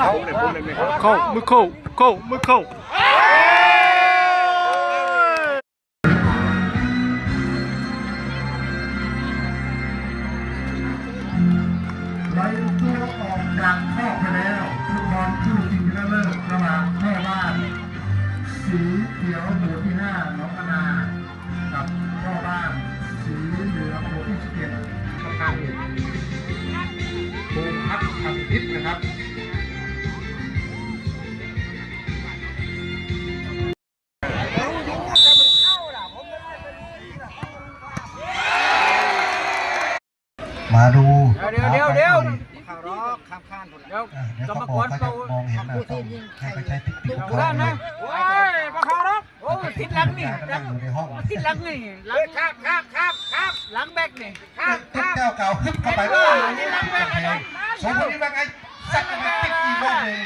เข้ามือเข้าเข้ามือเข้าไหลตัวออกจากข้อไปแล้วฟุตบอลคู่ชิงชนะเลิศระหว่างพ่อบ้านสีเขียวหมู่ที่5น้องนากับพ่อบ้านสีเหลืองหมู่ที่11ประการภูมิพัฒน์พันทิพย์นะครับมาดูเดี๋ยวข้าวรอกข้ามข้านเดี๋ยวกรรมกรเขามองเห็นนะให้เขาใช้ติ๊กติ๊กเขาด้านนะโอ้ยมาข้าวรอกโอ้ติดหลังนี่ติดหลังนี่หลังครับหลังแบกนี่ติ๊กเก่าๆขึ้นเข้าไปนี่หลังแบกสมมติว่าไงสักติ๊กกี่โมงเลย